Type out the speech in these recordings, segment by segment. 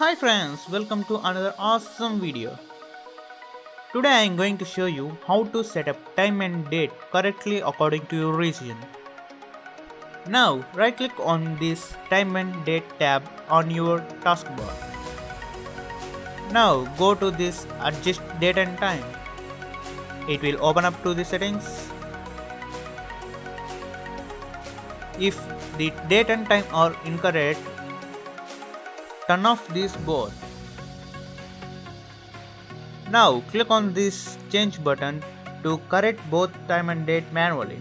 Hi friends, welcome to another awesome video. Today I am going to show you how to set up time and date correctly according to your region. Now right click on this time and date tab on your taskbar. Now go to this adjust date and time. It will open up to the settings. If the date and time are incorrect, turn off these both. Now click on this change button to correct both time and date manually.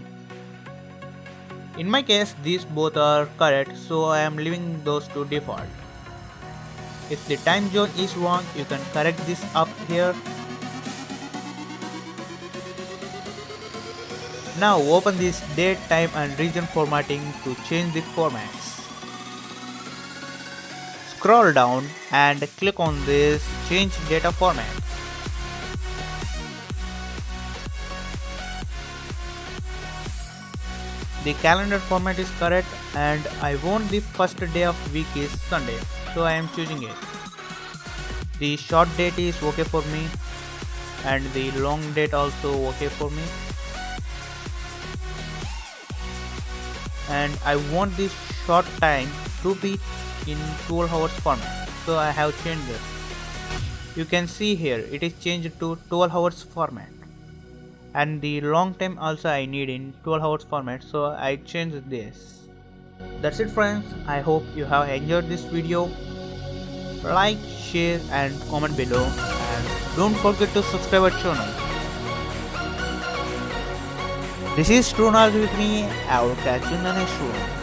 In my case these both are correct, so I am leaving those to default. If the time zone is wrong, you can correct this up here. Now open this date, time and region formatting to change the formats. Scroll down and click on this change data format. The calendar format is correct and I want the first day of week is Sunday, so I am choosing it. The short date is okay for me and the long date also okay for me. And I want this short time to be in 12 hours format, so I have changed it. You can see here it is changed to 12 hours format. And the long time also I need in 12 hours format, so I changed this. That's it friends, I hope you have enjoyed this video. Like, share and comment below, and don't forget to subscribe our channel. This is True Knowledge with me. I will catch you in the next one.